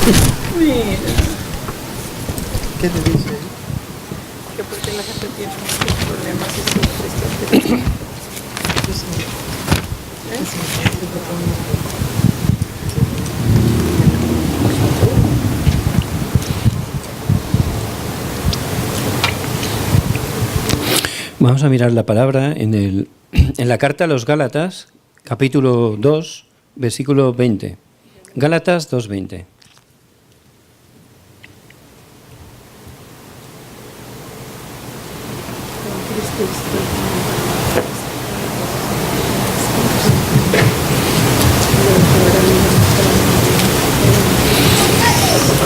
Mira, ¿Qué te dice? que porque la gente tiene muchos problemas y siempre está triste. Vamos a mirar la palabra en la carta a los Gálatas, capítulo 2, versículo 20. Gálatas 2:20.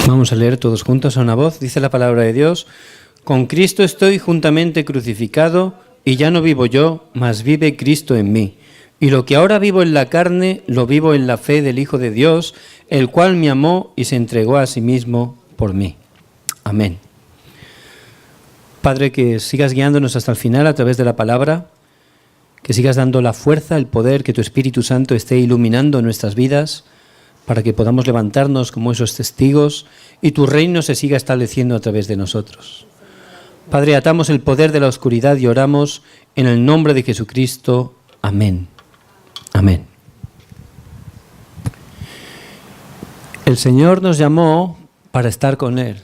Vamos a leer todos juntos a una voz. Dice la palabra de Dios: con Cristo estoy juntamente crucificado, y ya no vivo yo, mas vive Cristo en mí. Y lo que ahora vivo en la carne, lo vivo en la fe del Hijo de Dios, el cual me amó y se entregó a sí mismo por mí. Amén. Padre, que sigas guiándonos hasta el final a través de la palabra, que sigas dando la fuerza, el poder, que tu Espíritu Santo esté iluminando nuestras vidas para que podamos levantarnos como esos testigos y tu reino se siga estableciendo a través de nosotros. Padre, atamos el poder de la oscuridad y oramos en el nombre de Jesucristo. Amén. Amén. El Señor nos llamó para estar con Él,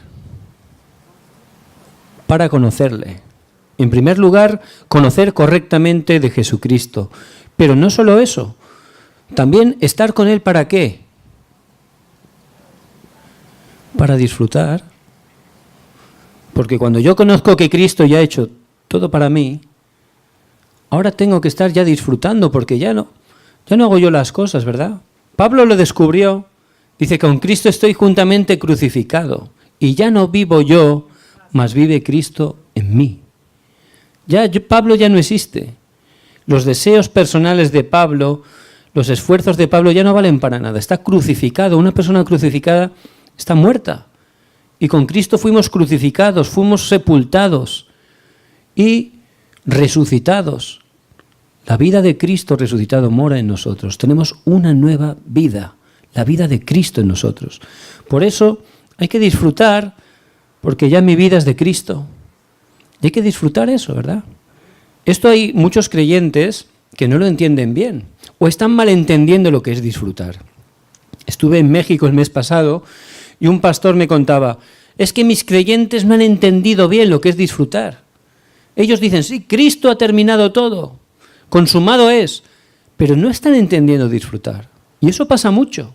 para conocerle. En primer lugar, conocer correctamente de Jesucristo. Pero no solo eso, también estar con Él, ¿para qué? Para disfrutar. Porque cuando yo conozco que Cristo ya ha hecho todo para mí, ahora tengo que estar ya disfrutando, porque ya no hago yo las cosas, ¿verdad? Pablo lo descubrió, dice: con Cristo estoy juntamente crucificado, y ya no vivo yo, mas vive Cristo en mí. Pablo ya no existe. Los deseos personales de Pablo, los esfuerzos de Pablo ya no valen para nada. Está crucificado. Una persona crucificada está muerta. Y con Cristo fuimos crucificados, fuimos sepultados y resucitados. La vida de Cristo resucitado mora en nosotros. Tenemos una nueva vida, la vida de Cristo en nosotros. Por eso hay que disfrutar, porque ya mi vida es de Cristo. Y hay que disfrutar eso, ¿verdad? Esto hay muchos creyentes que no lo entienden bien o están malentendiendo lo que es disfrutar. Estuve en México el mes pasado y un pastor me contaba: es que mis creyentes no han entendido bien lo que es disfrutar. Ellos dicen: sí, Cristo ha terminado todo, consumado es, pero no están entendiendo disfrutar. Y eso pasa mucho.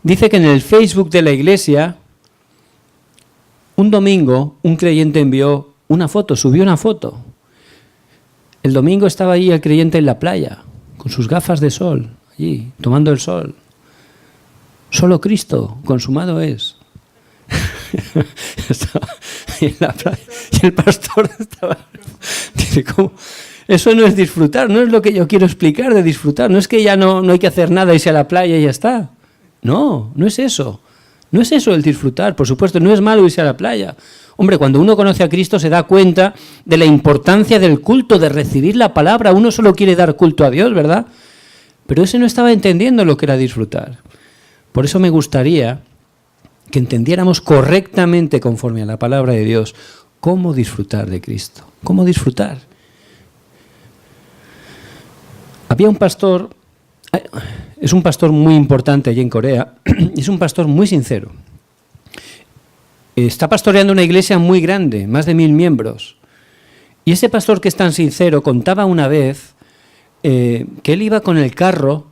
Dice que en el Facebook de la iglesia, un domingo, un creyente envió una foto, subió una foto. El domingo estaba allí el creyente en la playa, con sus gafas de sol, allí, tomando el sol. Solo Cristo, consumado es. Estaba en la playa, y el pastor estaba... Dice: ¿cómo? Eso no es disfrutar, no es lo que yo quiero explicar de disfrutar. No es que ya no hay que hacer nada, irse a la playa y ya está. No, no es eso. No es eso el disfrutar. Por supuesto, no es malo irse a la playa. Hombre, cuando uno conoce a Cristo se da cuenta de la importancia del culto, de recibir la palabra. Uno solo quiere dar culto a Dios, ¿verdad? Pero ese no estaba entendiendo lo que era disfrutar. Por eso me gustaría que entendiéramos correctamente, conforme a la palabra de Dios, cómo disfrutar de Cristo. Cómo disfrutar. Había un pastor, es un pastor muy importante allí en Corea, y es un pastor muy sincero. Está pastoreando una iglesia muy grande, más de 1000 miembros. Y ese pastor, que es tan sincero, contaba una vez que él iba con el carro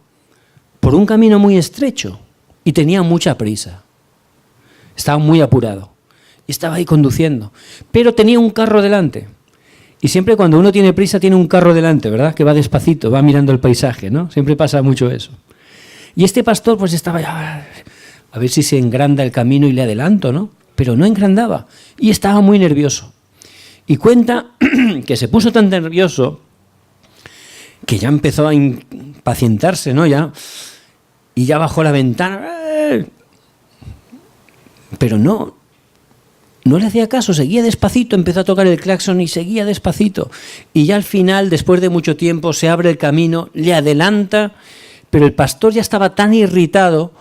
por un camino muy estrecho y tenía mucha prisa. Estaba muy apurado y estaba ahí conduciendo, pero tenía un carro delante. Y siempre cuando uno tiene prisa tiene un carro delante, ¿verdad? Que va despacito, va mirando el paisaje, ¿no? Siempre pasa mucho eso. Y este pastor pues estaba ya, a ver si se engranda el camino y le adelanto, ¿no? Pero no engrandaba y estaba muy nervioso. Y cuenta que se puso tan nervioso que ya empezó a impacientarse, ¿no? Y ya bajó la ventana. Pero no le hacía caso, seguía despacito, empezó a tocar el claxon y seguía despacito. Y ya al final, después de mucho tiempo, se abre el camino, le adelanta, pero el pastor ya estaba tan irritado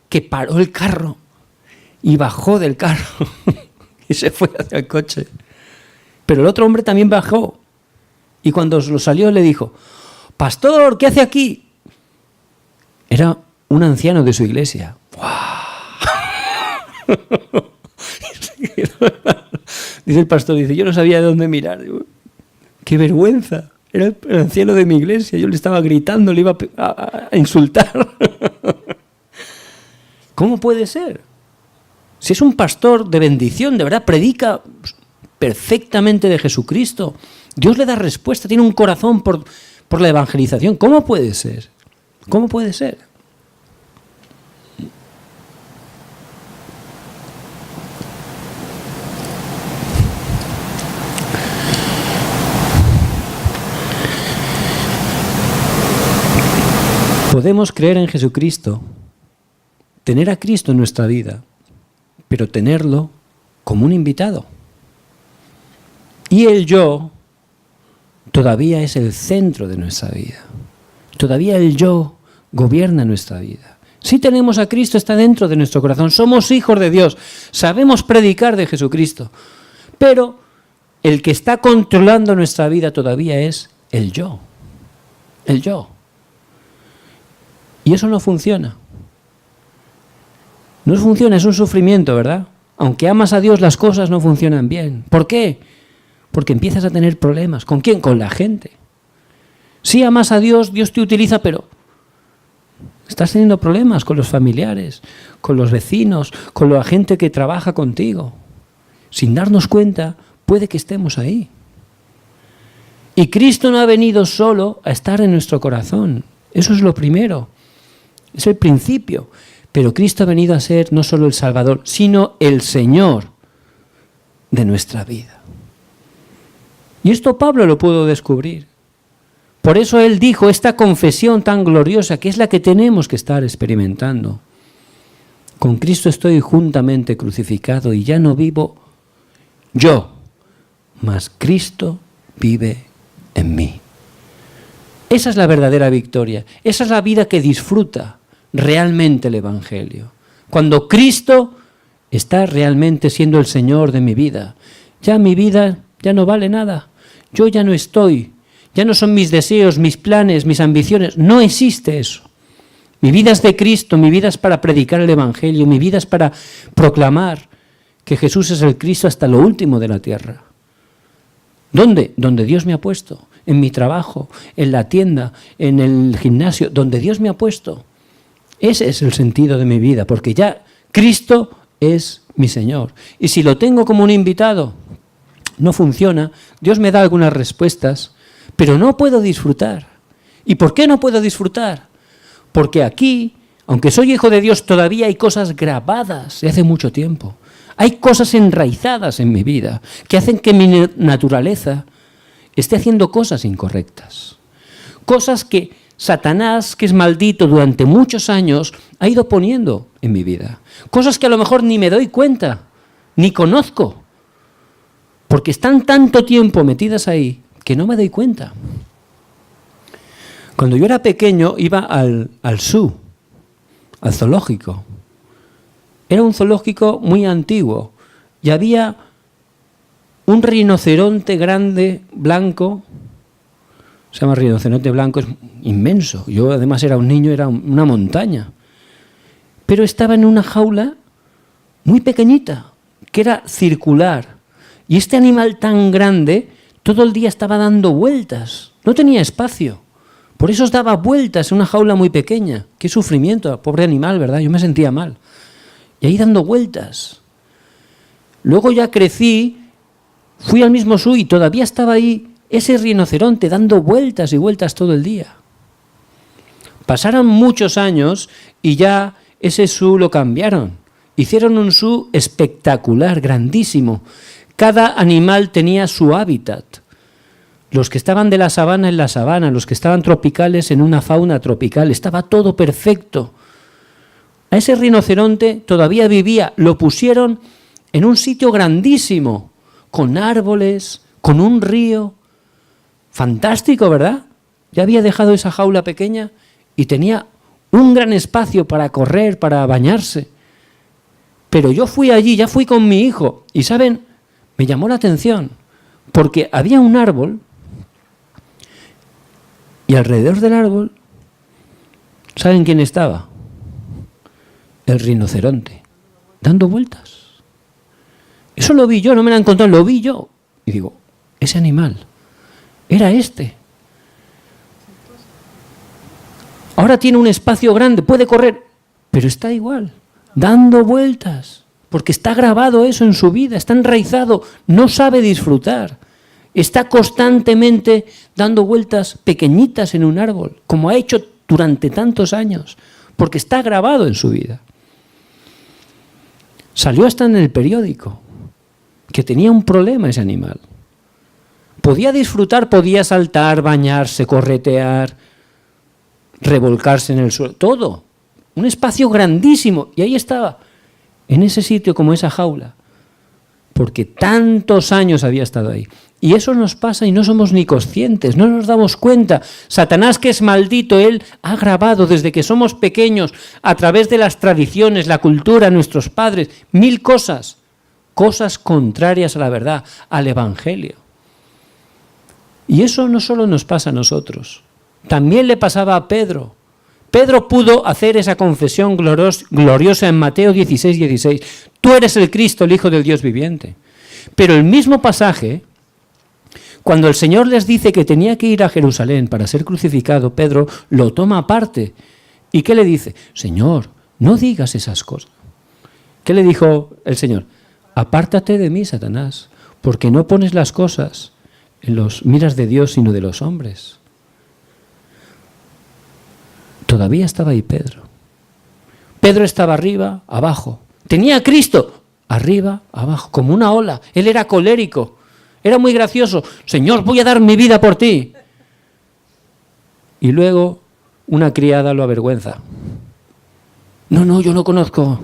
que paró el carro y bajó del carro y se fue hacia el coche. Pero el otro hombre también bajó y cuando lo salió le dijo: «Pastor, ¿qué hace aquí?». Era un anciano de su iglesia. Dice el pastor, dice: «Yo no sabía de dónde mirar». Digo, ¡qué vergüenza! Era el anciano de mi iglesia. Yo le estaba gritando, le iba a insultar. ¿Cómo puede ser? Si es un pastor de bendición, de verdad, predica perfectamente de Jesucristo. Dios le da respuesta, tiene un corazón por la evangelización. ¿Cómo puede ser? ¿Cómo puede ser? Podemos creer en Jesucristo, tener a Cristo en nuestra vida, pero tenerlo como un invitado. Y el yo todavía es el centro de nuestra vida. Todavía el yo gobierna nuestra vida. Si tenemos a Cristo, está dentro de nuestro corazón. Somos hijos de Dios. Sabemos predicar de Jesucristo. Pero el que está controlando nuestra vida todavía es el yo. El yo. Y eso no funciona. No funciona, es un sufrimiento, ¿verdad? Aunque amas a Dios, las cosas no funcionan bien. ¿Por qué? Porque empiezas a tener problemas. ¿Con quién? Con la gente. Si amas a Dios, Dios te utiliza, pero estás teniendo problemas con los familiares, con los vecinos, con la gente que trabaja contigo. Sin darnos cuenta, puede que estemos ahí. Y Cristo no ha venido solo a estar en nuestro corazón. Eso es lo primero. Es el principio. Pero Cristo ha venido a ser no solo el Salvador, sino el Señor de nuestra vida. Y esto Pablo lo pudo descubrir. Por eso él dijo esta confesión tan gloriosa, que es la que tenemos que estar experimentando. Con Cristo estoy juntamente crucificado y ya no vivo yo, mas Cristo vive en mí. Esa es la verdadera victoria. Esa es la vida que disfruta realmente el Evangelio. Cuando Cristo está realmente siendo el Señor de mi vida, ya mi vida ya no vale nada. Yo ya no estoy, ya no son mis deseos, mis planes, mis ambiciones. No existe eso. Mi vida es de Cristo, mi vida es para predicar el Evangelio, mi vida es para proclamar que Jesús es el Cristo hasta lo último de la tierra. ¿Dónde? Donde Dios me ha puesto. En mi trabajo, en la tienda, en el gimnasio, donde Dios me ha puesto. Ese es el sentido de mi vida, porque ya Cristo es mi Señor. Y si lo tengo como un invitado, no funciona. Dios me da algunas respuestas, pero no puedo disfrutar. ¿Y por qué no puedo disfrutar? Porque aquí, aunque soy hijo de Dios, todavía hay cosas grabadas de hace mucho tiempo. Hay cosas enraizadas en mi vida que hacen que mi naturaleza esté haciendo cosas incorrectas. Cosas que Satanás, que es maldito durante muchos años, ha ido poniendo en mi vida. Cosas que a lo mejor ni me doy cuenta, ni conozco, porque están tanto tiempo metidas ahí que no me doy cuenta. Cuando yo era pequeño iba al zoo, al zoológico. Era un zoológico muy antiguo y había un rinoceronte grande, blanco. Se llama rinoceronte blanco, es inmenso. Yo además era un niño, era una montaña. Pero estaba en una jaula muy pequeñita, que era circular. Y este animal tan grande, todo el día estaba dando vueltas. No tenía espacio. Por eso os daba vueltas en una jaula muy pequeña. Qué sufrimiento, pobre animal, ¿verdad? Yo me sentía mal. Y ahí dando vueltas. Luego ya crecí, fui al mismo zoo y todavía estaba ahí ese rinoceronte dando vueltas y vueltas todo el día. Pasaron muchos años y ya ese zoo lo cambiaron. Hicieron un zoo espectacular, grandísimo. Cada animal tenía su hábitat. Los que estaban de la sabana en la sabana, los que estaban tropicales en una fauna tropical. Estaba todo perfecto. A ese rinoceronte todavía vivía. Lo pusieron en un sitio grandísimo, con árboles, con un río. Fantástico, ¿verdad? Ya había dejado esa jaula pequeña y tenía un gran espacio para correr, para bañarse. Pero yo fui allí, ya fui con mi hijo. Y ¿saben? Me llamó la atención. Porque había un árbol y alrededor del árbol, ¿saben quién estaba? El rinoceronte, dando vueltas. Eso lo vi yo, no me lo han contado, lo vi yo. Y digo, ese animal era este. Ahora tiene un espacio grande, puede correr, pero está igual, dando vueltas, porque está grabado eso en su vida, está enraizado, no sabe disfrutar. Está constantemente dando vueltas pequeñitas en un árbol, como ha hecho durante tantos años, porque está grabado en su vida. Salió hasta en el periódico, que tenía un problema ese animal. Podía disfrutar, podía saltar, bañarse, corretear, revolcarse en el suelo, todo. Un espacio grandísimo. Y ahí estaba, en ese sitio como esa jaula, porque tantos años había estado ahí. Y eso nos pasa y no somos ni conscientes, no nos damos cuenta. Satanás, que es maldito, él ha grabado desde que somos pequeños, a través de las tradiciones, la cultura, nuestros padres, 1000 cosas, cosas contrarias a la verdad, al Evangelio. Y eso no solo nos pasa a nosotros, también le pasaba a Pedro. Pedro pudo hacer esa confesión gloriosa en Mateo 16:16. Tú eres el Cristo, el Hijo del Dios viviente. Pero el mismo pasaje, cuando el Señor les dice que tenía que ir a Jerusalén para ser crucificado, Pedro lo toma aparte. ¿Y qué le dice? Señor, no digas esas cosas. ¿Qué le dijo el Señor? Apártate de mí, Satanás, porque no pones las cosas en los miras de Dios, sino de los hombres. Todavía estaba ahí Pedro. Pedro estaba arriba, abajo. Tenía a Cristo arriba, abajo, como una ola. Él era colérico. Era muy gracioso. Señor, voy a dar mi vida por ti. Y luego una criada lo avergüenza. No, yo no conozco.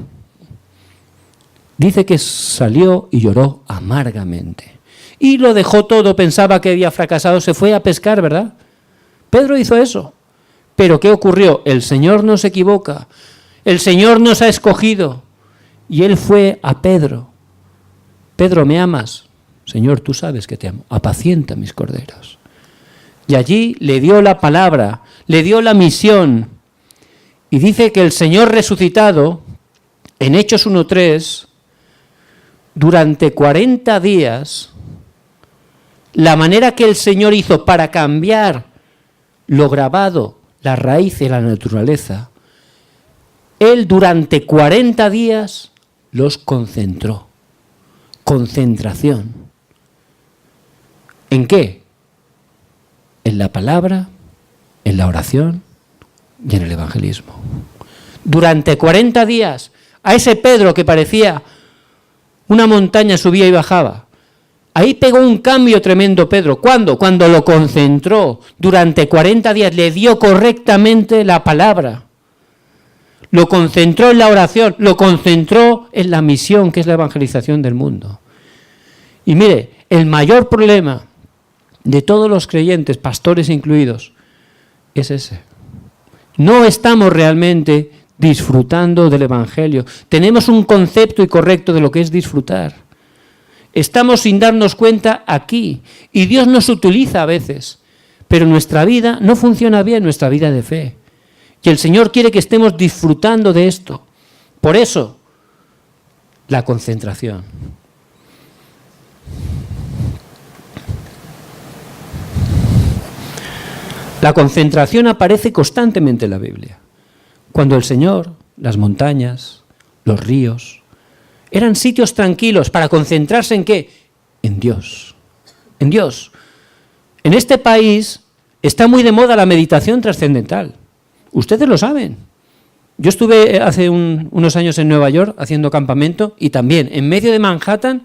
Dice que salió y lloró amargamente. Y lo dejó todo, pensaba que había fracasado, se fue a pescar, ¿verdad? Pedro hizo eso. Pero ¿qué ocurrió? El Señor no se equivoca. El Señor nos ha escogido. Y Él fue a Pedro. Pedro, ¿me amas? Señor, tú sabes que te amo. Apacienta mis corderos. Y allí le dio la palabra, le dio la misión. Y dice que el Señor resucitado, en Hechos 1:3, durante 40 días, la manera que el Señor hizo para cambiar lo grabado, la raíz de la naturaleza, Él durante 40 días los concentró. Concentración. ¿En qué? En la palabra, en la oración y en el evangelismo. Durante 40 días, a ese Pedro que parecía una montaña, subía y bajaba. Ahí pegó un cambio tremendo Pedro. ¿Cuándo? Cuando lo concentró. Durante 40 días le dio correctamente la palabra. Lo concentró en la oración, lo concentró en la misión, que es la evangelización del mundo. Y mire, el mayor problema de todos los creyentes, pastores incluidos, es ese. No estamos realmente disfrutando del Evangelio. Tenemos un concepto incorrecto de lo que es disfrutar. Estamos sin darnos cuenta aquí. Y Dios nos utiliza a veces. Pero nuestra vida no funciona bien, nuestra vida de fe. Y el Señor quiere que estemos disfrutando de esto. Por eso, la concentración. La concentración aparece constantemente en la Biblia. Cuando el Señor, las montañas, los ríos, eran sitios tranquilos para concentrarse ¿en qué? En Dios. En Dios. En este país está muy de moda la meditación trascendental. Ustedes lo saben. Yo estuve hace unos años en Nueva York haciendo campamento y también en medio de Manhattan,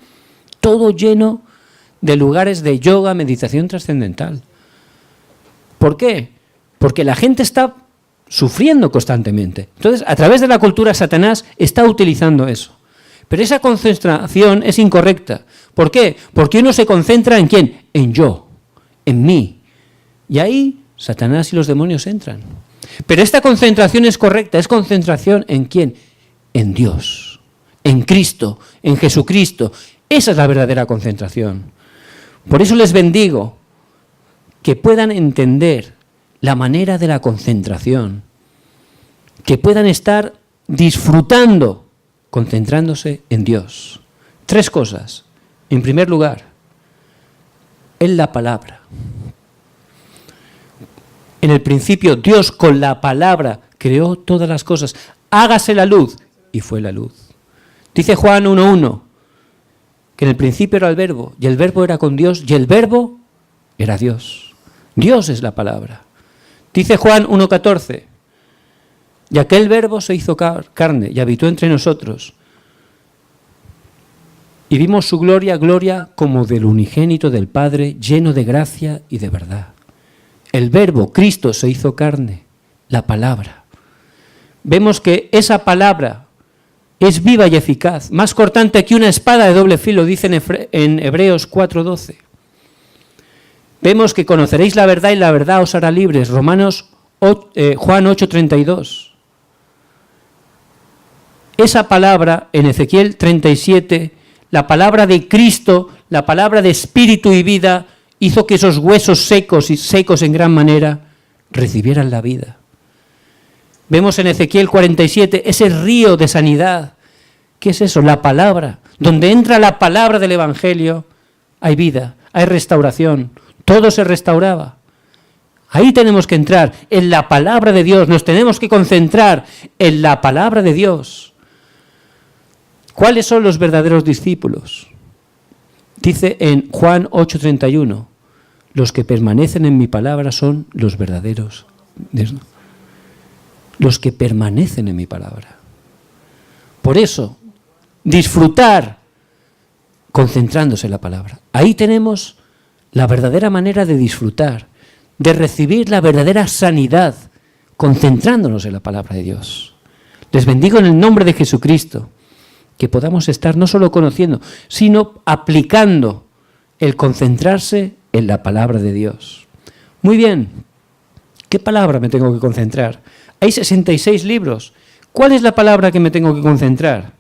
todo lleno de lugares de yoga, meditación trascendental. ¿Por qué? Porque la gente está sufriendo constantemente. Entonces, a través de la cultura, Satanás está utilizando eso. Pero esa concentración es incorrecta. ¿Por qué? Porque uno se concentra ¿en quién? En yo, en mí. Y ahí Satanás y los demonios entran. Pero esta concentración es correcta, es concentración ¿en quién? En Dios, en Cristo, en Jesucristo. Esa es la verdadera concentración. Por eso les bendigo que puedan entender la manera de la concentración, que puedan estar disfrutando, concentrándose en Dios. 3 cosas. En primer lugar, en la palabra. En el principio, Dios con la palabra creó todas las cosas. Hágase la luz, y fue la luz. Dice Juan 1:1, que en el principio era el verbo, y el verbo era con Dios, y el verbo era Dios. Dios es la palabra. Dice Juan 1:14, y aquel verbo se hizo carne y habitó entre nosotros. Y vimos su gloria, gloria como del unigénito del Padre, lleno de gracia y de verdad. El verbo, Cristo, se hizo carne, la palabra. Vemos que esa palabra es viva y eficaz, más cortante que una espada de doble filo, dice en Hebreos 4:12. Vemos que conoceréis la verdad y la verdad os hará libres, Juan 8:32. Esa palabra en Ezequiel 37, la palabra de Cristo, la palabra de espíritu y vida, hizo que esos huesos secos en gran manera recibieran la vida. Vemos en Ezequiel 47 ese río de sanidad. ¿Qué es eso? La palabra. Donde entra la palabra del Evangelio, hay vida, hay restauración. Todo se restauraba. Ahí tenemos que entrar, en la palabra de Dios. Nos tenemos que concentrar en la palabra de Dios. ¿Cuáles son los verdaderos discípulos? Dice en Juan 8:31, los que permanecen en mi palabra son los verdaderos. Los que permanecen en mi palabra. Por eso, disfrutar concentrándose en la palabra. Ahí tenemos la verdadera manera de disfrutar, de recibir la verdadera sanidad, concentrándonos en la palabra de Dios. Les bendigo en el nombre de Jesucristo, que podamos estar no solo conociendo, sino aplicando el concentrarse en la palabra de Dios. Muy bien, ¿qué palabra me tengo que concentrar? Hay 66 libros. ¿Cuál es la palabra que me tengo que concentrar?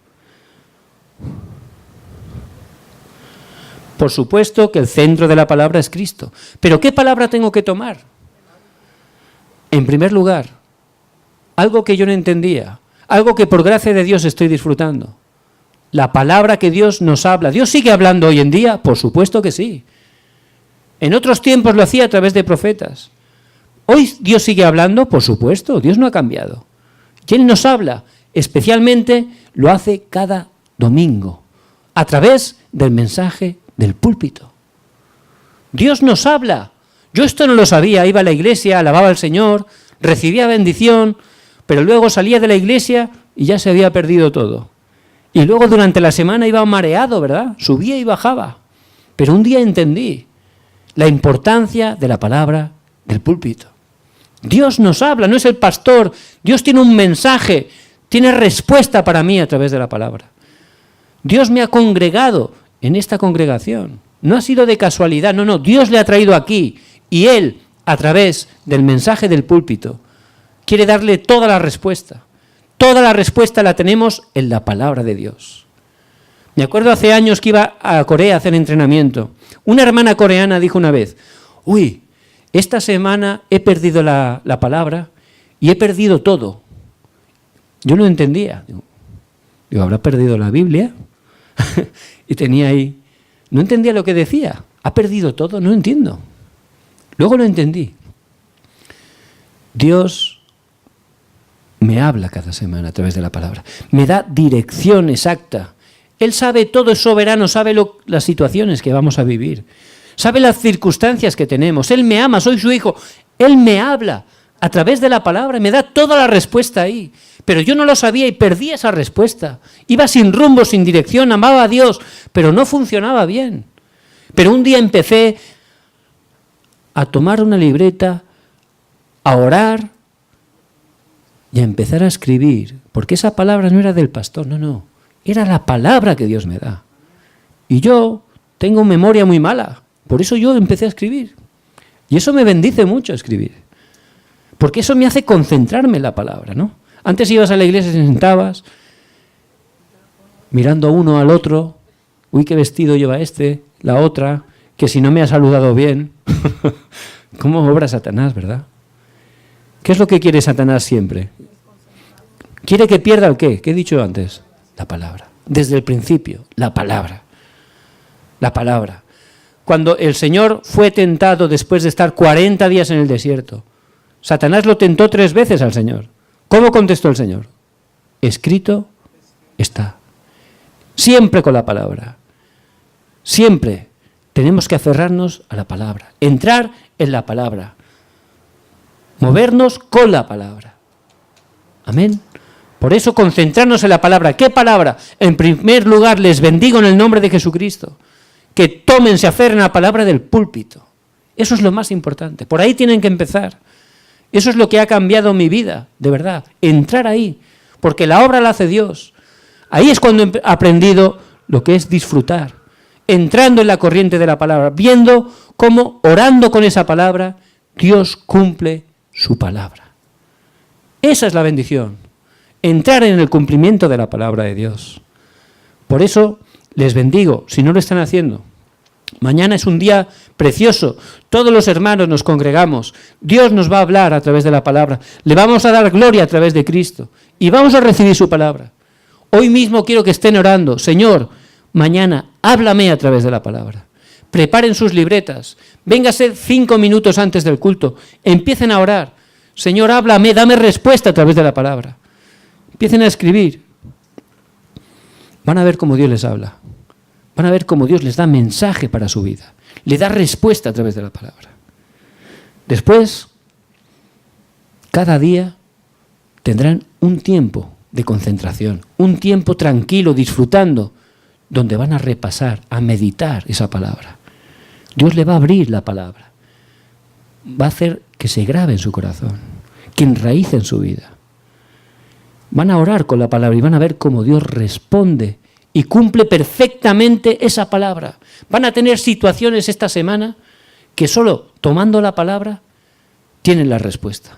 Por supuesto que el centro de la palabra es Cristo. ¿Pero qué palabra tengo que tomar? En primer lugar, algo que yo no entendía, algo que por gracia de Dios estoy disfrutando. La palabra que Dios nos habla. ¿Dios sigue hablando hoy en día? Por supuesto que sí. En otros tiempos lo hacía a través de profetas. ¿Hoy Dios sigue hablando? Por supuesto, Dios no ha cambiado. ¿Quién nos habla? Especialmente lo hace cada domingo, a través del mensaje del púlpito. Dios nos habla. Yo esto no lo sabía, iba a la iglesia, alababa al Señor, recibía bendición, pero luego salía de la iglesia y ya se había perdido todo. Y luego durante la semana iba mareado, ¿verdad? Subía y bajaba. Pero un día entendí la importancia de la palabra del púlpito. Dios nos habla, no es el pastor. Dios tiene un mensaje, tiene respuesta para mí a través de la palabra. Dios me ha congregado en esta congregación. No ha sido de casualidad, no, Dios le ha traído aquí. Y Él, a través del mensaje del púlpito, quiere darle toda la respuesta. Toda la respuesta la tenemos en la palabra de Dios. Me acuerdo hace años que iba a Corea a hacer entrenamiento. Una hermana coreana dijo una vez, uy, esta semana he perdido la palabra y he perdido todo. Yo no entendía. Digo, ¿habrá perdido la Biblia? Y tenía ahí, no entendía lo que decía. ¿Ha perdido todo? No entiendo. Luego lo entendí. Dios me habla cada semana a través de la palabra. Me da dirección exacta. Él sabe todo, es soberano, sabe las situaciones que vamos a vivir. Sabe las circunstancias que tenemos. Él me ama, soy su hijo. Él me habla a través de la palabra, me da toda la respuesta ahí. Pero yo no lo sabía y perdí esa respuesta. Iba sin rumbo, sin dirección, amaba a Dios, pero no funcionaba bien. Pero un día empecé a tomar una libreta, a orar y a empezar a escribir, porque esa palabra no era del pastor, no, era la palabra que Dios me da. Y yo tengo memoria muy mala, por eso yo empecé a escribir. Y eso me bendice mucho escribir, porque eso me hace concentrarme en la palabra, ¿no? Antes ibas a la iglesia y te sentabas, mirando uno al otro, uy, qué vestido lleva este, la otra, que si no me ha saludado bien. ¿Cómo obra Satanás, verdad? ¿Qué es lo que quiere Satanás siempre? ¿Quiere que pierda el qué? ¿Qué he dicho antes? La palabra. Desde el principio, la palabra. La palabra. Cuando el Señor fue tentado después de estar 40 días en el desierto, Satanás lo tentó 3 veces al Señor. ¿Cómo contestó el Señor? Escrito está. Siempre con la palabra. Siempre tenemos que aferrarnos a la palabra. Entrar en la palabra. Movernos con la palabra. Amén. Por eso concentrarnos en la palabra. ¿Qué palabra? En primer lugar, les bendigo en el nombre de Jesucristo. Que tomen, se aferren a la palabra del púlpito. Eso es lo más importante. Por ahí tienen que empezar. Eso es lo que ha cambiado mi vida, de verdad. Entrar ahí. Porque la obra la hace Dios. Ahí es cuando he aprendido lo que es disfrutar. Entrando en la corriente de la palabra. Viendo cómo, orando con esa palabra, Dios cumple su palabra. Esa es la bendición. Entrar en el cumplimiento de la palabra de Dios. Por eso les bendigo, si no lo están haciendo. Mañana es un día precioso. Todos los hermanos nos congregamos. Dios nos va a hablar a través de la palabra. Le vamos a dar gloria a través de Cristo. Y vamos a recibir su palabra. Hoy mismo quiero que estén orando. Señor, mañana háblame a través de la palabra. Preparen sus libretas. Véngase 5 minutos antes del culto. Empiecen a orar. Señor, háblame, dame respuesta a través de la palabra. Empiecen a escribir. Van a ver cómo Dios les habla. Van a ver cómo Dios les da mensaje para su vida. Le da respuesta a través de la palabra. Después, cada día tendrán un tiempo de concentración, un tiempo tranquilo, disfrutando, donde van a repasar, a meditar esa palabra. Dios le va a abrir la palabra. Va a hacer que se grabe en su corazón, que enraíce en su vida. Van a orar con la palabra y van a ver cómo Dios responde y cumple perfectamente esa palabra. Van a tener situaciones esta semana que solo tomando la palabra tienen la respuesta.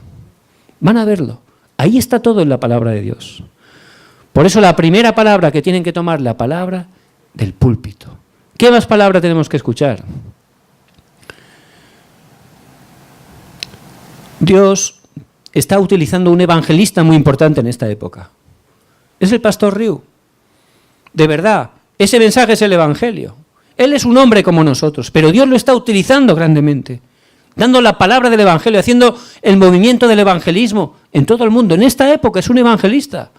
Van a verlo. Ahí está todo en la palabra de Dios. Por eso la primera palabra que tienen que tomar, la palabra del púlpito. ¿Qué más palabra tenemos que escuchar? Dios está utilizando un evangelista muy importante en esta época. Es el pastor Riu. De verdad, ese mensaje es el evangelio. Él es un hombre como nosotros, pero Dios lo está utilizando grandemente, dando la palabra del evangelio, haciendo el movimiento del evangelismo en todo el mundo. En esta época es un evangelista.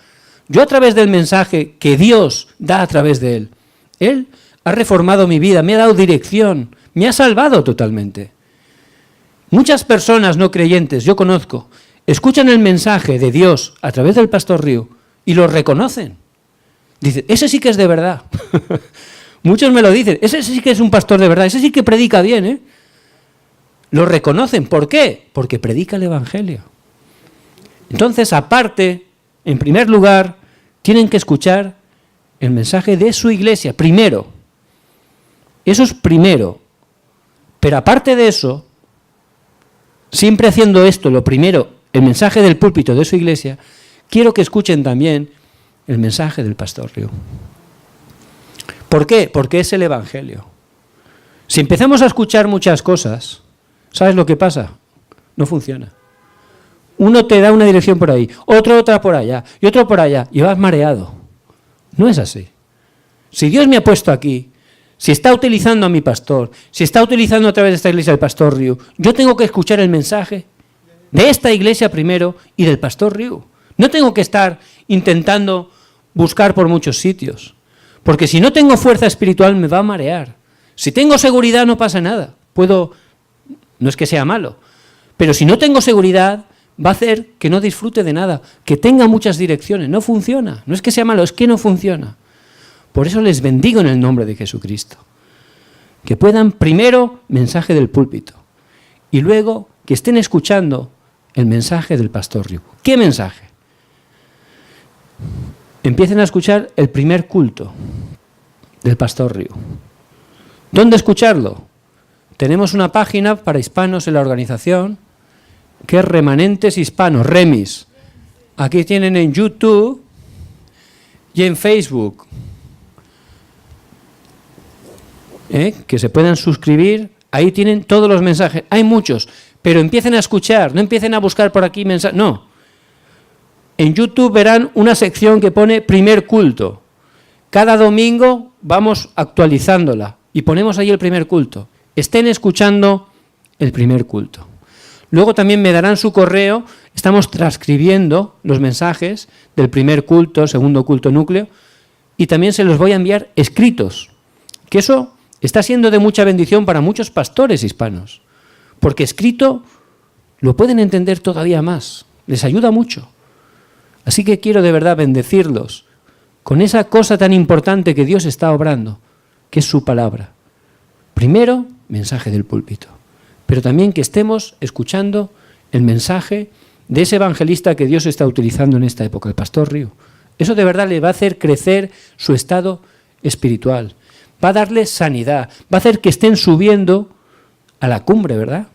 Yo a través del mensaje que Dios da a través de él ha reformado mi vida, me ha dado dirección, me ha salvado totalmente. Muchas personas no creyentes, yo conozco, escuchan el mensaje de Dios a través del pastor Riu y lo reconocen. Dicen, ese sí que es de verdad. Muchos me lo dicen, ese sí que es un pastor de verdad, ese sí que predica bien, ¿eh? Lo reconocen. ¿Por qué? Porque predica el evangelio. Entonces, aparte, en primer lugar, tienen que escuchar el mensaje de su iglesia, primero. Eso es primero. Pero aparte de eso, siempre haciendo esto, lo primero, el mensaje del púlpito de su iglesia, quiero que escuchen también el mensaje del pastor Riu. ¿Por qué? Porque es el evangelio. Si empezamos a escuchar muchas cosas, ¿sabes lo que pasa? No funciona. Uno te da una dirección por ahí, otro otra por allá, y otro por allá, y vas mareado. No es así. Si Dios me ha puesto aquí, si está utilizando a mi pastor, si está utilizando a través de esta iglesia el pastor Riu, yo tengo que escuchar el mensaje de esta iglesia primero y del pastor Riu. No tengo que estar intentando buscar por muchos sitios, porque si no tengo fuerza espiritual me va a marear. Si tengo seguridad no pasa nada. No es que sea malo, pero si no tengo seguridad va a hacer que no disfrute de nada, que tenga muchas direcciones. No funciona. No es que sea malo, es que no funciona. Por eso les bendigo en el nombre de Jesucristo. Que puedan primero mensaje del púlpito y luego que estén escuchando el mensaje del pastor Riu. ¿Qué mensaje? Empiecen a escuchar el primer culto del pastor Riu. ¿Dónde escucharlo? Tenemos una página para hispanos en la organización que es Remanentes Hispanos, Remis. Aquí tienen en YouTube y en Facebook. que se puedan suscribir. Ahí tienen todos los mensajes. Hay muchos, pero empiecen a escuchar, no empiecen a buscar por aquí mensajes. No. En YouTube verán una sección que pone primer culto. Cada domingo vamos actualizándola y ponemos ahí el primer culto. Estén escuchando el primer culto. Luego también me darán su correo. Estamos transcribiendo los mensajes del primer culto, segundo culto núcleo, y también se los voy a enviar escritos. Que eso está siendo de mucha bendición para muchos pastores hispanos, porque escrito lo pueden entender todavía más, les ayuda mucho. Así que quiero de verdad bendecirlos con esa cosa tan importante que Dios está obrando, que es su palabra. Primero, mensaje del púlpito, pero también que estemos escuchando el mensaje de ese evangelista que Dios está utilizando en esta época, el pastor Río. Eso de verdad le va a hacer crecer su estado espiritual, va a darle sanidad, va a hacer que estén subiendo a la cumbre, ¿verdad?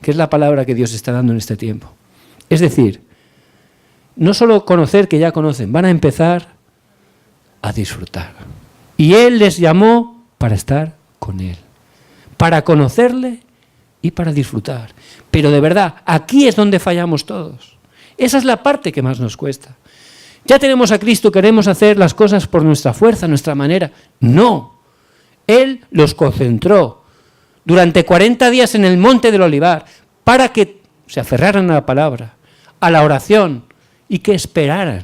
Que es la palabra que Dios está dando en este tiempo. Es decir, no solo conocer que ya conocen, van a empezar a disfrutar. Y Él les llamó para estar con Él, para conocerle y para disfrutar. Pero de verdad, aquí es donde fallamos todos. Esa es la parte que más nos cuesta. Ya tenemos a Cristo, queremos hacer las cosas por nuestra fuerza, nuestra manera. No. Él los concentró durante 40 días en el Monte del Olivar para que se aferraran a la palabra, a la oración y que esperaran.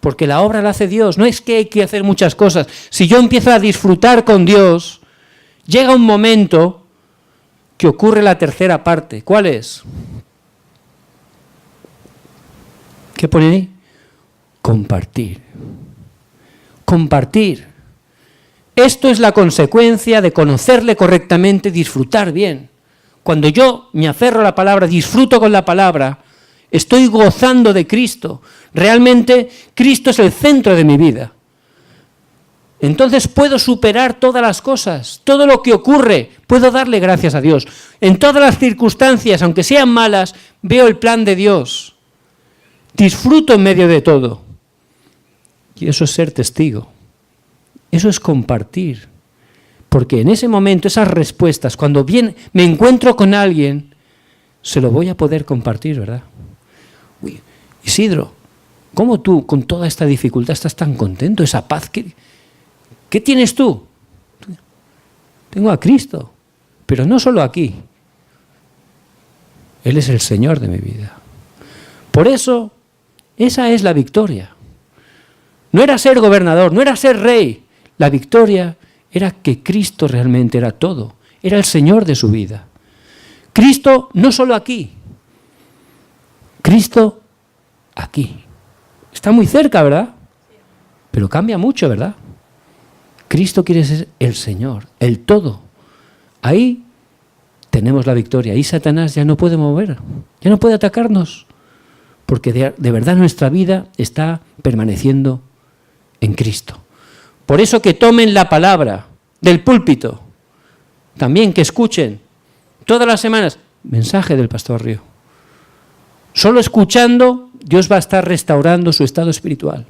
Porque la obra la hace Dios. No es que hay que hacer muchas cosas. Si yo empiezo a disfrutar con Dios, llega un momento que ocurre la tercera parte. ¿Cuál es? ¿Qué pone ahí? Compartir. Compartir. Esto es la consecuencia de conocerle correctamente, disfrutar bien. Cuando yo me aferro a la palabra, disfruto con la palabra, estoy gozando de Cristo. Realmente Cristo es el centro de mi vida. Entonces puedo superar todas las cosas, todo lo que ocurre, puedo darle gracias a Dios. En todas las circunstancias, aunque sean malas, veo el plan de Dios. Disfruto en medio de todo. Y eso es ser testigo. Eso es compartir. Porque en ese momento, esas respuestas, cuando bien me encuentro con alguien, se lo voy a poder compartir, ¿verdad? Uy, Isidro, ¿cómo tú con toda esta dificultad estás tan contento? Esa paz, ¿qué tienes tú? Tengo a Cristo, pero no solo aquí. Él es el Señor de mi vida. Por eso, esa es la victoria. No era ser gobernador, no era ser rey. La victoria era que Cristo realmente era todo. Era el Señor de su vida. Cristo no solo aquí. Cristo aquí. Está muy cerca, ¿verdad? Pero cambia mucho, ¿verdad? Cristo quiere ser el Señor, el todo. Ahí tenemos la victoria. Ahí Satanás ya no puede mover, ya no puede atacarnos. Porque de verdad nuestra vida está permaneciendo en Cristo. Por eso que tomen la palabra del púlpito. También que escuchen todas las semanas mensaje del pastor Río. Solo escuchando Dios va a estar restaurando su estado espiritual.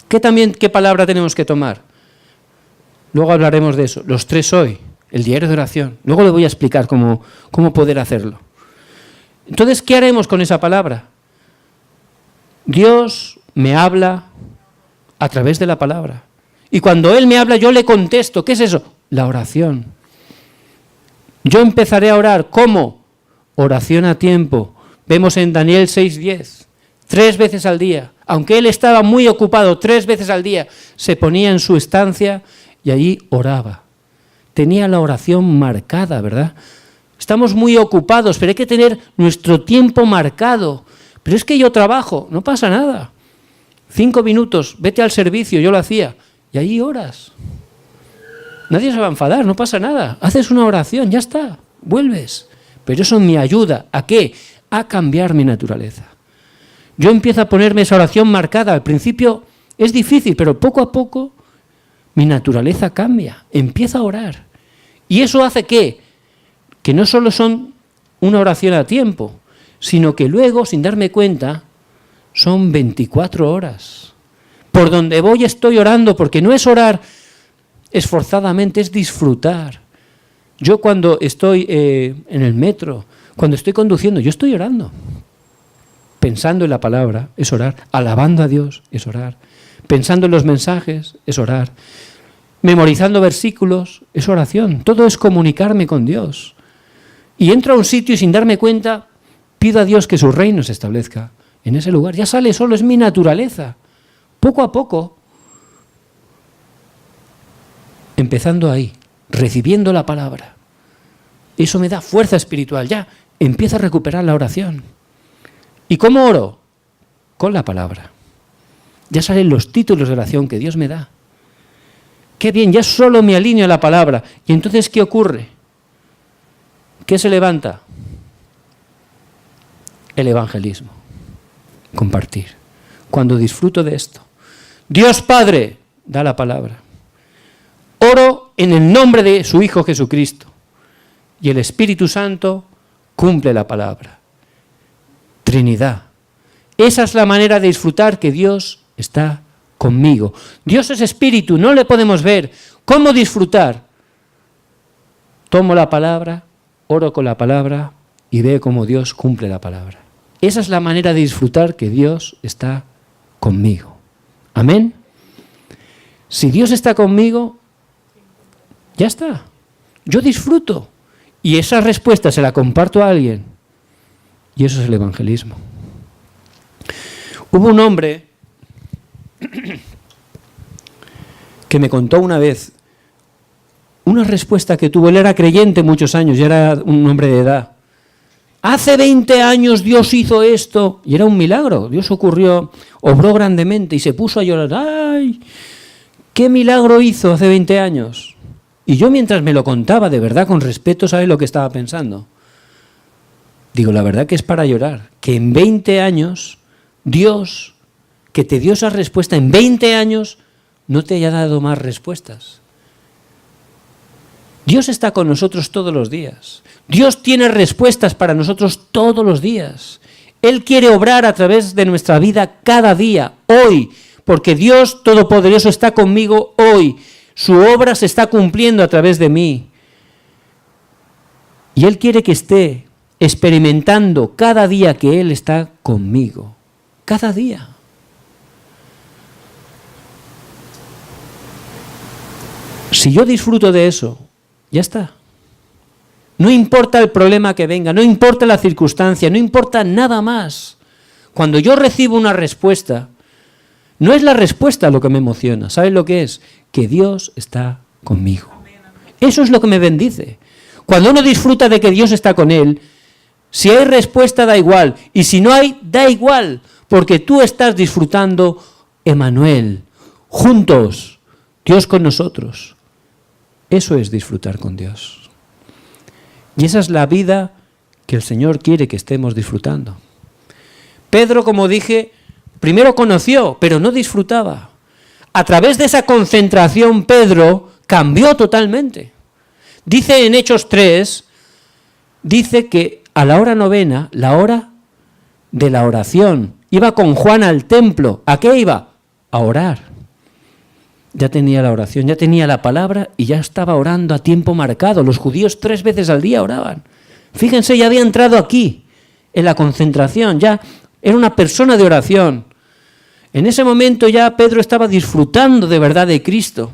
¿Qué palabra tenemos que tomar? Luego hablaremos de eso. Los 3 hoy, el diario de oración. Luego le voy a explicar cómo poder hacerlo. Entonces, ¿qué haremos con esa palabra? Dios me habla a través de la palabra. Y cuando Él me habla, yo le contesto. ¿Qué es eso? La oración. Yo empezaré a orar. ¿Cómo? Oración a tiempo. Vemos en Daniel 6:10. 3 veces al día. Aunque él estaba muy ocupado, 3 veces al día, se ponía en su estancia y allí oraba. Tenía la oración marcada, ¿verdad? Estamos muy ocupados, pero hay que tener nuestro tiempo marcado. Pero es que yo trabajo, no pasa nada. 5 minutos, vete al servicio, yo lo hacía. Y allí oras. Nadie se va a enfadar, no pasa nada. Haces una oración, ya está, vuelves. Pero eso me ayuda, ¿a qué? A cambiar mi naturaleza. Yo empiezo a ponerme esa oración marcada. Al principio es difícil, pero poco a poco mi naturaleza cambia. Empiezo a orar. Y eso hace que no solo son una oración a tiempo, sino que luego, sin darme cuenta, son 24 horas. Por donde voy estoy orando, porque no es orar esforzadamente, es disfrutar. Yo cuando estoy en el metro, cuando estoy conduciendo, yo estoy orando. Pensando en la palabra, es orar. Alabando a Dios, es orar. Pensando en los mensajes, es orar. Memorizando versículos, es oración. Todo es comunicarme con Dios. Y entro a un sitio y sin darme cuenta, pido a Dios que su reino se establezca en ese lugar. Ya sale solo, es mi naturaleza. Poco a poco, empezando ahí, recibiendo la palabra. Eso me da fuerza espiritual. Ya empiezo a recuperar la oración. ¿Y cómo oro? Con la palabra. Ya salen los títulos de oración que Dios me da. Qué bien, ya solo me alineo a la palabra. ¿Y entonces qué ocurre? ¿Qué se levanta? El evangelismo. Compartir. Cuando disfruto de esto. Dios Padre da la palabra. Oro en el nombre de su Hijo Jesucristo. Y el Espíritu Santo cumple la palabra. Trinidad. Esa es la manera de disfrutar que Dios está conmigo. Dios es espíritu, no le podemos ver. ¿Cómo disfrutar? Tomo la palabra, oro con la palabra y veo cómo Dios cumple la palabra. Esa es la manera de disfrutar que Dios está conmigo. Amén. Si Dios está conmigo, ya está. Yo disfruto. Y esa respuesta se la comparto a alguien. Y eso es el evangelismo. Hubo un hombre que me contó una vez una respuesta que tuvo. Él era creyente muchos años, ya era un hombre de edad. Hace 20 años Dios hizo esto, y era un milagro. Dios obró grandemente y se puso a llorar. ¡Ay! ¿Qué milagro hizo hace 20 años? Y yo mientras me lo contaba, de verdad, con respeto, ¿sabes lo que estaba pensando? Digo, la verdad que es para llorar. Que en 20 años, Dios, que te dio esa respuesta, en 20 años, no te haya dado más respuestas. Dios está con nosotros todos los días. Dios tiene respuestas para nosotros todos los días. Él quiere obrar a través de nuestra vida cada día, hoy, porque Dios Todopoderoso está conmigo hoy. Su obra se está cumpliendo a través de mí. Y Él quiere que esté experimentando cada día que Él está conmigo. Cada día. Si yo disfruto de eso, ya está. No importa el problema que venga, no importa la circunstancia, no importa nada más. Cuando yo recibo una respuesta, no es la respuesta lo que me emociona. ¿Sabes lo que es? Que Dios está conmigo. Eso es lo que me bendice. Cuando uno disfruta de que Dios está con él, si hay respuesta da igual, y si no hay, da igual, porque tú estás disfrutando Emmanuel, juntos, Dios con nosotros. Eso es disfrutar con Dios. Y esa es la vida que el Señor quiere que estemos disfrutando. Pedro, como dije, primero conoció, pero no disfrutaba. A través de esa concentración, Pedro cambió totalmente. Dice en Hechos 3, dice que a la hora novena, la hora de la oración, iba con Juan al templo. ¿A qué iba? A orar. Ya tenía la oración, ya tenía la palabra y ya estaba orando a tiempo marcado. Los judíos 3 veces al día oraban. Fíjense, ya había entrado aquí, en la concentración, ya era una persona de oración. En ese momento ya Pedro estaba disfrutando de verdad de Cristo.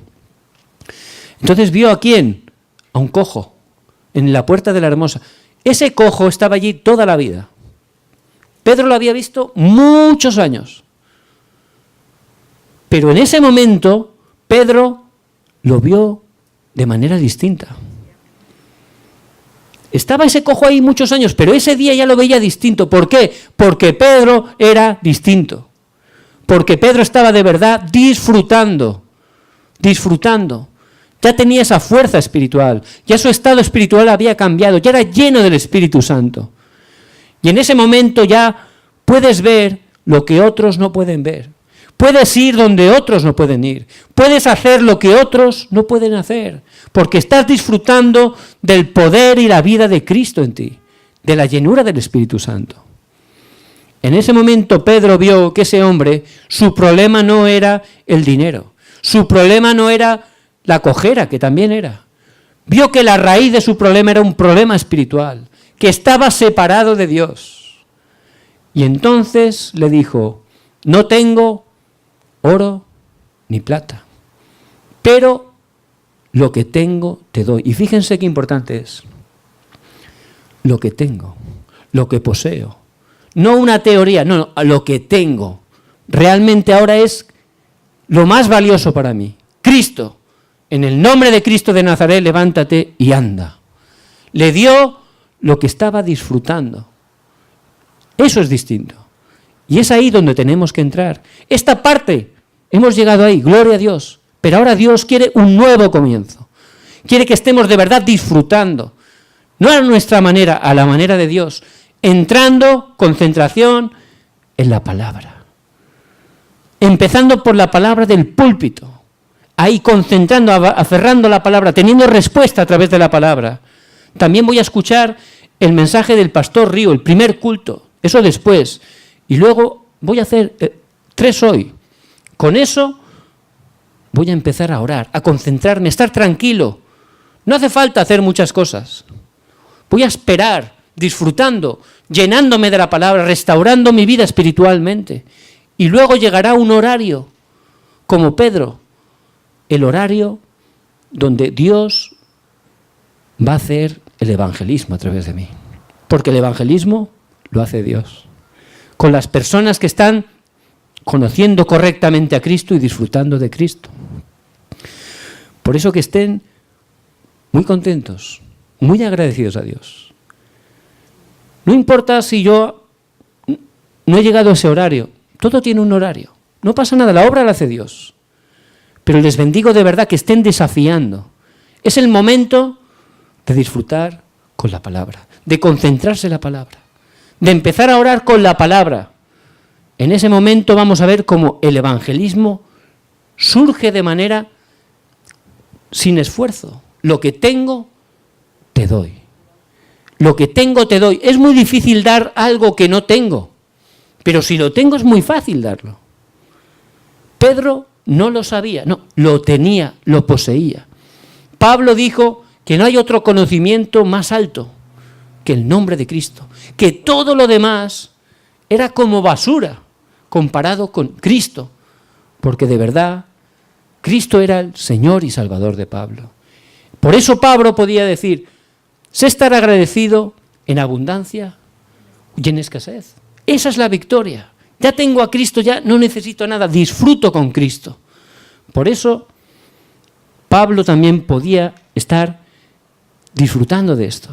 Entonces vio a quién, a un cojo, en la puerta de la Hermosa. Ese cojo estaba allí toda la vida. Pedro lo había visto muchos años. Pero en ese momento Pedro lo vio de manera distinta. Estaba ese cojo ahí muchos años, pero ese día ya lo veía distinto. ¿Por qué? Porque Pedro era distinto. Porque Pedro estaba de verdad disfrutando. Ya tenía esa fuerza espiritual. Ya su estado espiritual había cambiado. Ya era lleno del Espíritu Santo. Y en ese momento ya puedes ver lo que otros no pueden ver. Puedes ir donde otros no pueden ir. Puedes hacer lo que otros no pueden hacer. Porque estás disfrutando del poder y la vida de Cristo en ti. De la llenura del Espíritu Santo. En ese momento Pedro vio que ese hombre, su problema no era el dinero. Su problema no era la cojera, que también era. Vio que la raíz de su problema era un problema espiritual, que estaba separado de Dios. Y entonces le dijo, no tengo oro ni plata, pero lo que tengo te doy. Y fíjense qué importante es. Lo que tengo, lo que poseo. No una teoría, no, lo que tengo. Realmente ahora es lo más valioso para mí. Cristo. En el nombre de Cristo de Nazaret, levántate y anda. Le dio lo que estaba disfrutando. Eso es distinto. Y es ahí donde tenemos que entrar. Esta parte, hemos llegado ahí, gloria a Dios. Pero ahora Dios quiere un nuevo comienzo. Quiere que estemos de verdad disfrutando. No a nuestra manera, a la manera de Dios. Entrando, concentración en la palabra. Empezando por la palabra del púlpito. Ahí concentrando, aferrando la palabra, teniendo respuesta a través de la palabra. También voy a escuchar el mensaje del pastor Río, el primer culto, eso después. Y luego voy a hacer 3 hoy. Con eso voy a empezar a orar, a concentrarme, a estar tranquilo. No hace falta hacer muchas cosas. Voy a esperar, disfrutando, llenándome de la palabra, restaurando mi vida espiritualmente. Y luego llegará un horario, como Pedro, el horario donde Dios va a hacer el evangelismo a través de mí. Porque el evangelismo lo hace Dios. Con las personas que están conociendo correctamente a Cristo y disfrutando de Cristo. Por eso que estén muy contentos, muy agradecidos a Dios. No importa si yo no he llegado a ese horario. Todo tiene un horario. No pasa nada, la obra la hace Dios. Pero les bendigo de verdad que estén desafiando. Es el momento de disfrutar con la palabra, de concentrarse en la palabra, de empezar a orar con la palabra. En ese momento vamos a ver cómo el evangelismo surge de manera sin esfuerzo. Lo que tengo, te doy. Lo que tengo, te doy. Es muy difícil dar algo que no tengo, pero si lo tengo es muy fácil darlo. Pedro no lo sabía, no, lo tenía, lo poseía. Pablo dijo que no hay otro conocimiento más alto que el nombre de Cristo, que todo lo demás era como basura comparado con Cristo, porque de verdad Cristo era el Señor y Salvador de Pablo. Por eso Pablo podía decir, sé estar agradecido en abundancia y en escasez. Esa es la victoria. Ya tengo a Cristo, ya no necesito nada, disfruto con Cristo. Por eso, Pablo también podía estar disfrutando de esto.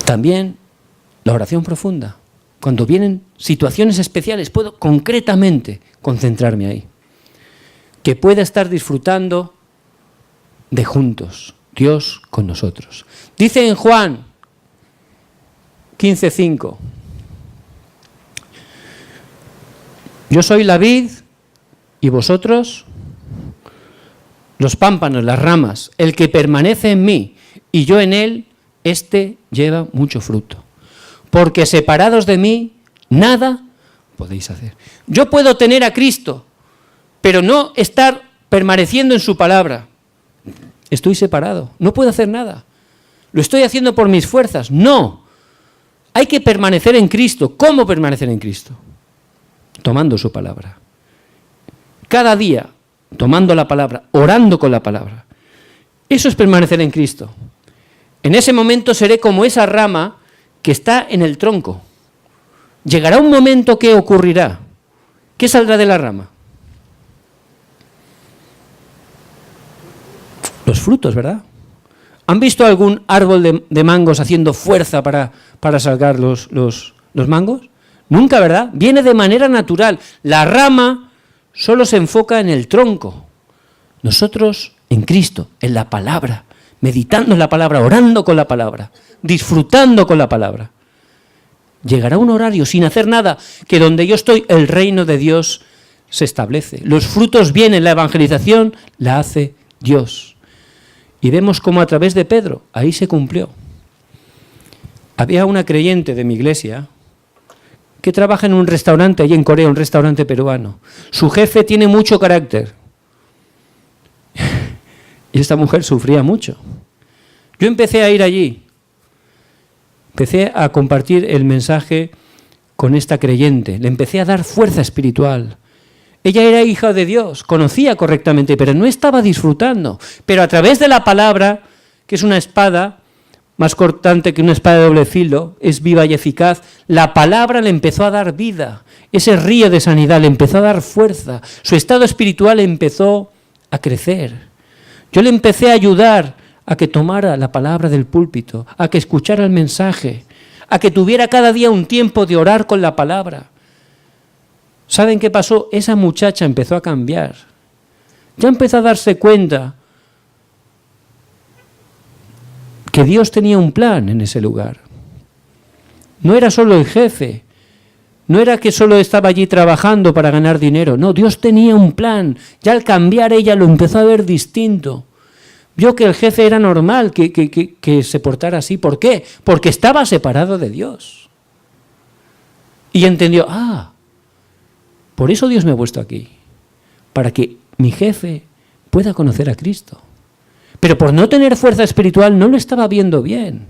También la oración profunda. Cuando vienen situaciones especiales, puedo concretamente concentrarme ahí. Que pueda estar disfrutando de juntos, Dios con nosotros. Dice en Juan 15:5. Yo soy la vid y vosotros los pámpanos, las ramas. El que permanece en mí y yo en él, éste lleva mucho fruto. Porque separados de mí, nada podéis hacer. Yo puedo tener a Cristo, pero no estar permaneciendo en su palabra. Estoy separado, no puedo hacer nada. Lo estoy haciendo por mis fuerzas. No. Hay que permanecer en Cristo. ¿Cómo permanecer en Cristo? Tomando su palabra. Cada día, tomando la palabra, orando con la palabra. Eso es permanecer en Cristo. En ese momento seré como esa rama que está en el tronco. Llegará un momento que ocurrirá. ¿Qué saldrá de la rama? Los frutos, ¿verdad? ¿Han visto algún árbol de mangos haciendo fuerza para sacar los mangos? Nunca, ¿verdad? Viene de manera natural. La rama solo se enfoca en el tronco. Nosotros en Cristo, en la palabra, meditando en la palabra, orando con la palabra, disfrutando con la palabra. Llegará un horario sin hacer nada, que donde yo estoy, el reino de Dios se establece. Los frutos vienen, la evangelización la hace Dios. Y vemos cómo a través de Pedro, ahí se cumplió. Había una creyente de mi iglesia que trabaja en un restaurante allí en Corea, un restaurante peruano. Su jefe tiene mucho carácter. Y esta mujer sufría mucho. Yo empecé a ir allí. Empecé a compartir el mensaje con esta creyente. Le empecé a dar fuerza espiritual. Ella era hija de Dios, conocía correctamente, pero no estaba disfrutando. Pero a través de la palabra, que es una espada más cortante que una espada de doble filo, es viva y eficaz, la palabra le empezó a dar vida. Ese río de sanidad le empezó a dar fuerza. Su estado espiritual empezó a crecer. Yo le empecé a ayudar a que tomara la palabra del púlpito, a que escuchara el mensaje, a que tuviera cada día un tiempo de orar con la palabra. ¿Saben qué pasó? Esa muchacha empezó a cambiar. Ya empezó a darse cuenta que Dios tenía un plan en ese lugar. No era solo el jefe, no era que solo estaba allí trabajando para ganar dinero. No, Dios tenía un plan. Ya al cambiar ella lo empezó a ver distinto. Vio que el jefe era normal que se portara así. ¿Por qué? Porque estaba separado de Dios. Y entendió, por eso Dios me ha puesto aquí, para que mi jefe pueda conocer a Cristo. Pero por no tener fuerza espiritual no lo estaba viendo bien.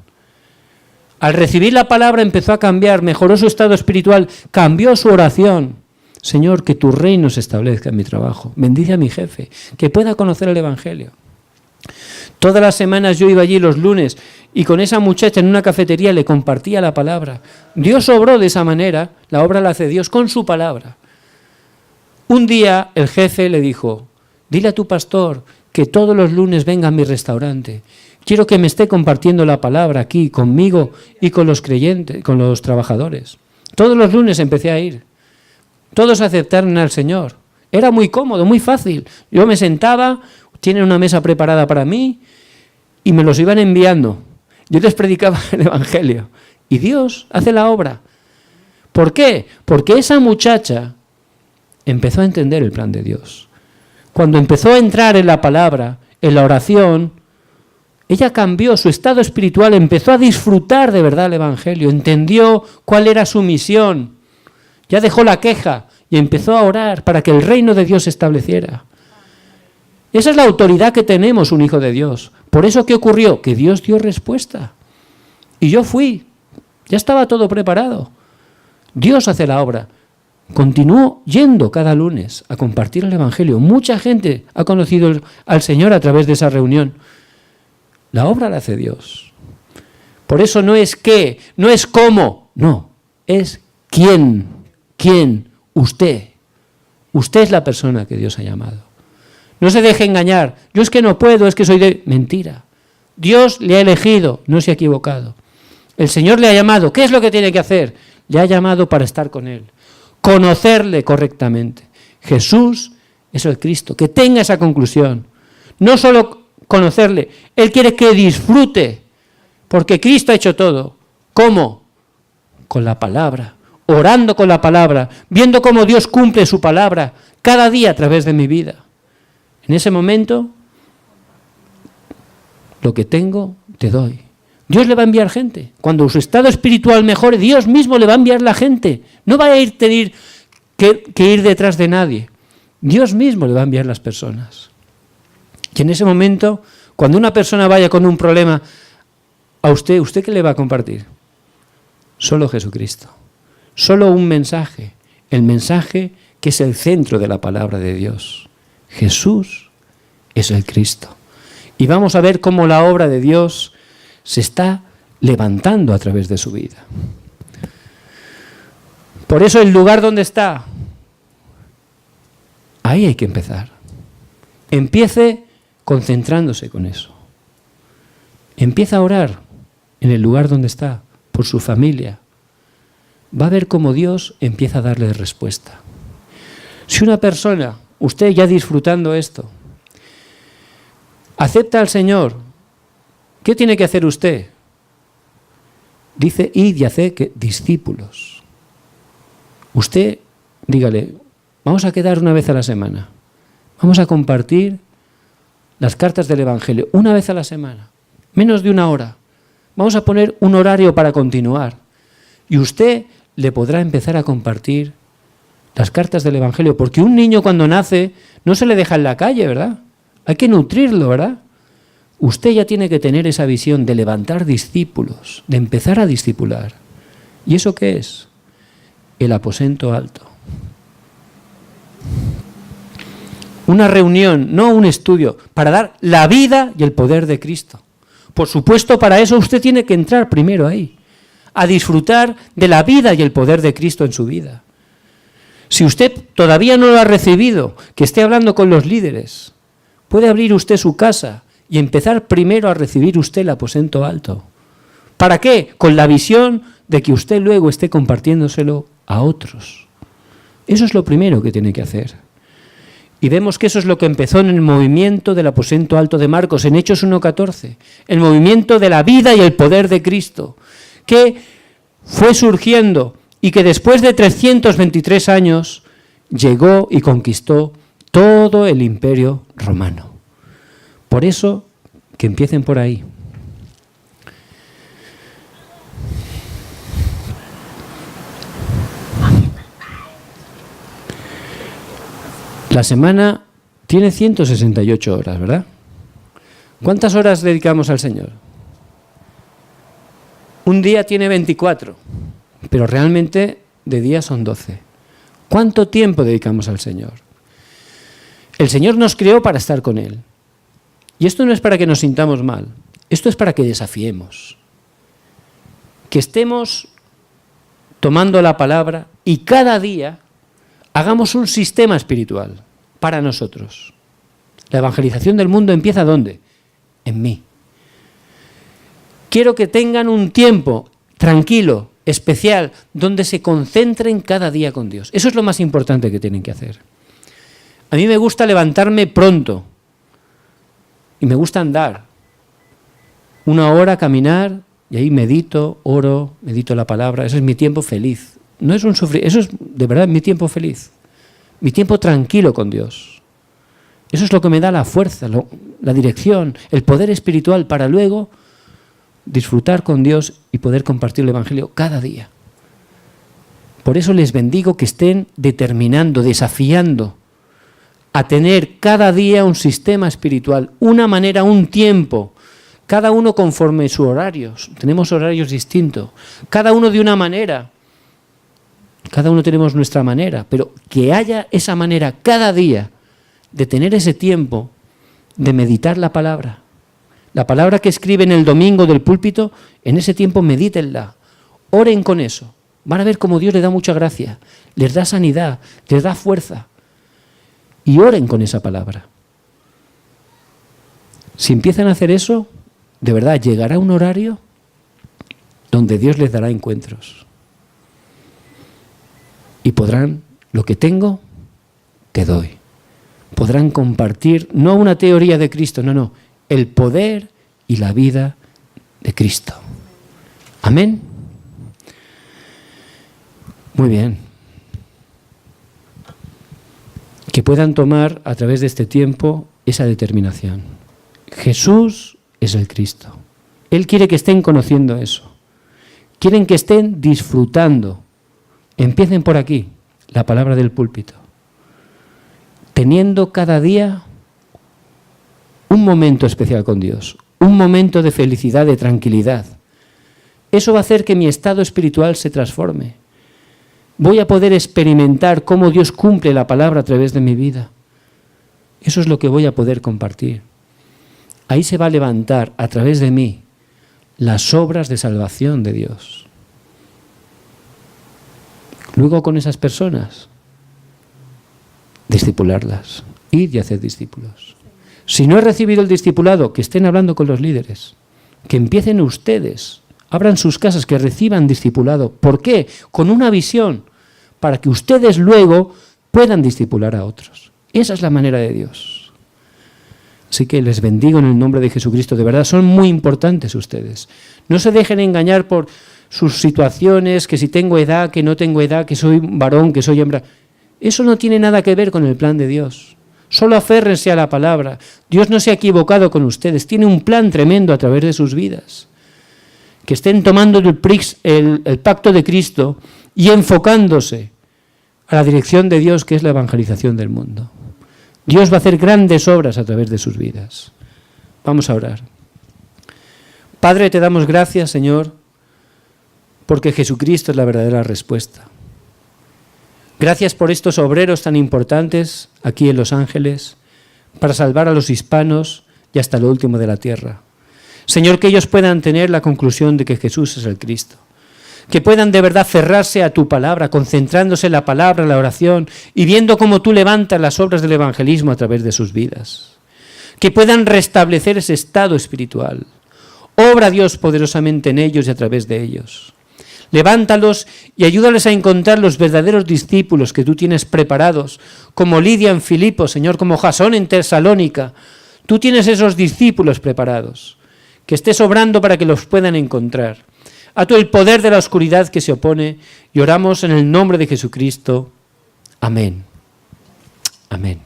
Al recibir la palabra empezó a cambiar, mejoró su estado espiritual, cambió su oración. Señor, que tu reino se establezca en mi trabajo. Bendice a mi jefe, que pueda conocer el Evangelio. Todas las semanas yo iba allí los lunes y con esa muchacha en una cafetería le compartía la palabra. Dios obró de esa manera, la obra la hace Dios con su palabra. Un día el jefe le dijo, dile a tu pastor que todos los lunes venga a mi restaurante. Quiero que me esté compartiendo la palabra aquí conmigo y con los creyentes, con los trabajadores. Todos los lunes empecé a ir. Todos aceptaron al Señor. Era muy cómodo, muy fácil. Yo me sentaba, tienen una mesa preparada para mí y me los iban enviando. Yo les predicaba el Evangelio y Dios hace la obra. ¿Por qué? Porque esa muchacha empezó a entender el plan de Dios. Cuando empezó a entrar en la palabra, en la oración, ella cambió su estado espiritual, empezó a disfrutar de verdad el Evangelio, entendió cuál era su misión, ya dejó la queja y empezó a orar para que el reino de Dios se estableciera. Esa es la autoridad que tenemos, un hijo de Dios. Por eso, ¿qué ocurrió? Que Dios dio respuesta. Y yo fui, ya estaba todo preparado. Dios hace la obra. Continuó yendo cada lunes a compartir el Evangelio. Mucha gente ha conocido al Señor a través de esa reunión. La obra la hace Dios. Por eso no es qué, no es cómo, no, es quién, usted. Usted es la persona que Dios ha llamado. No se deje engañar. Yo es que no puedo, es que soy de... Mentira. Dios le ha elegido, no se ha equivocado. El Señor le ha llamado. ¿Qué es lo que tiene que hacer? Le ha llamado para estar con Él. Conocerle correctamente. Jesús es el Cristo. Que tenga esa conclusión. No solo conocerle, Él quiere que disfrute, porque Cristo ha hecho todo. ¿Cómo? Con la palabra, orando con la palabra, viendo cómo Dios cumple su palabra cada día a través de mi vida. En ese momento, lo que tengo, te doy. Dios le va a enviar gente. Cuando su estado espiritual mejore, Dios mismo le va a enviar la gente. No va a tener que ir detrás de nadie. Dios mismo le va a enviar las personas. Y en ese momento, cuando una persona vaya con un problema a usted, ¿usted qué le va a compartir? Solo Jesucristo. Solo un mensaje. El mensaje que es el centro de la palabra de Dios. Jesús es el Cristo. Y vamos a ver cómo la obra de Dios se está levantando a través de su vida. Por eso el lugar donde está, ahí hay que empezar. Empiece concentrándose con eso. Empieza a orar en el lugar donde está, por su familia. Va a ver cómo Dios empieza a darle respuesta. Si una persona, usted ya disfrutando esto, acepta al Señor, ¿qué tiene que hacer usted? Dice, id y haced discípulos. Usted, dígale, vamos a quedar una vez a la semana. Vamos a compartir las cartas del Evangelio una vez a la semana, menos de una hora. Vamos a poner un horario para continuar. Y usted le podrá empezar a compartir las cartas del Evangelio. Porque un niño cuando nace no se le deja en la calle, ¿verdad? Hay que nutrirlo, ¿verdad? Usted ya tiene que tener esa visión de levantar discípulos, de empezar a discipular. ¿Y eso qué es? El aposento alto. Una reunión, no un estudio, para dar la vida y el poder de Cristo. Por supuesto, para eso usted tiene que entrar primero ahí, a disfrutar de la vida y el poder de Cristo en su vida. Si usted todavía no lo ha recibido, que esté hablando con los líderes, puede abrir usted su casa y empezar primero a recibir usted el aposento alto. ¿Para qué? Con la visión de que usted luego esté compartiéndoselo a otros. Eso es lo primero que tiene que hacer. Y vemos que eso es lo que empezó en el movimiento del aposento alto de Marcos, en Hechos 1:14. El movimiento de la vida y el poder de Cristo, que fue surgiendo y que después de 323 años llegó y conquistó todo el imperio romano. Por eso, que empiecen por ahí. La semana tiene 168 horas, ¿verdad? ¿Cuántas horas dedicamos al Señor? Un día tiene 24, pero realmente de día son 12. ¿Cuánto tiempo dedicamos al Señor? El Señor nos creó para estar con Él. Y esto no es para que nos sintamos mal, esto es para que desafiemos. Que estemos tomando la palabra y cada día hagamos un sistema espiritual para nosotros. La evangelización del mundo empieza ¿dónde? En mí. Quiero que tengan un tiempo tranquilo, especial, donde se concentren cada día con Dios. Eso es lo más importante que tienen que hacer. A mí me gusta levantarme pronto y me gusta andar. 1 hora caminar y ahí medito, oro, medito la palabra. Eso es mi tiempo feliz. No es un eso es de verdad mi tiempo feliz. Mi tiempo tranquilo con Dios. Eso es lo que me da la fuerza, la dirección, el poder espiritual para luego disfrutar con Dios y poder compartir el Evangelio cada día. Por eso les bendigo que estén determinando, desafiando a tener cada día un sistema espiritual, una manera, un tiempo, cada uno conforme sus horarios. Tenemos horarios distintos, cada uno de una manera. Cada uno tenemos nuestra manera, pero que haya esa manera cada día de tener ese tiempo de meditar la palabra. La palabra que escriben el domingo del púlpito, en ese tiempo medítenla, oren con eso. Van a ver cómo Dios les da mucha gracia, les da sanidad, les da fuerza. Y oren con esa palabra. Si empiezan a hacer eso, de verdad llegará un horario donde Dios les dará encuentros. Y podrán, lo que tengo, te doy. Podrán compartir, no una teoría de Cristo, no, el poder y la vida de Cristo. Amén. Muy bien. Que puedan tomar a través de este tiempo esa determinación. Jesús es el Cristo. Él quiere que estén conociendo eso. Quieren que estén disfrutando. Empiecen por aquí, la palabra del púlpito. Teniendo cada día un momento especial con Dios, un momento de felicidad, de tranquilidad. Eso va a hacer que mi estado espiritual se transforme. Voy a poder experimentar cómo Dios cumple la palabra a través de mi vida. Eso es lo que voy a poder compartir. Ahí se va a levantar a través de mí las obras de salvación de Dios. Luego con esas personas, discipularlas, ir y hacer discípulos. Si no he recibido el discipulado, que estén hablando con los líderes, que empiecen ustedes, abran sus casas, que reciban discipulado. ¿Por qué? Con una visión, para que ustedes luego puedan discipular a otros. Esa es la manera de Dios. Así que les bendigo en el nombre de Jesucristo. De verdad, son muy importantes ustedes. No se dejen engañar por sus situaciones, que si tengo edad, que no tengo edad, que soy varón, que soy hembra. Eso no tiene nada que ver con el plan de Dios. Solo aférrense a la palabra. Dios no se ha equivocado con ustedes. Tiene un plan tremendo a través de sus vidas. Que estén tomando el pacto de Cristo y enfocándose a la dirección de Dios, que es la evangelización del mundo. Dios va a hacer grandes obras a través de sus vidas. Vamos a orar. Padre, te damos gracias, Señor, porque Jesucristo es la verdadera respuesta. Gracias por estos obreros tan importantes aquí en Los Ángeles para salvar a los hispanos y hasta lo último de la tierra. Señor, que ellos puedan tener la conclusión de que Jesús es el Cristo. Que puedan de verdad cerrarse a tu palabra, concentrándose en la palabra, en la oración y viendo cómo tú levantas las obras del evangelismo a través de sus vidas. Que puedan restablecer ese estado espiritual. Obra Dios poderosamente en ellos y a través de ellos. Levántalos y ayúdales a encontrar los verdaderos discípulos que tú tienes preparados, como Lidia en Filipos, Señor, como Jasón en Tesalónica. Tú tienes esos discípulos preparados. Que estés obrando para que los puedan encontrar. A tú el poder de la oscuridad que se opone, y oramos en el nombre de Jesucristo. Amén. Amén.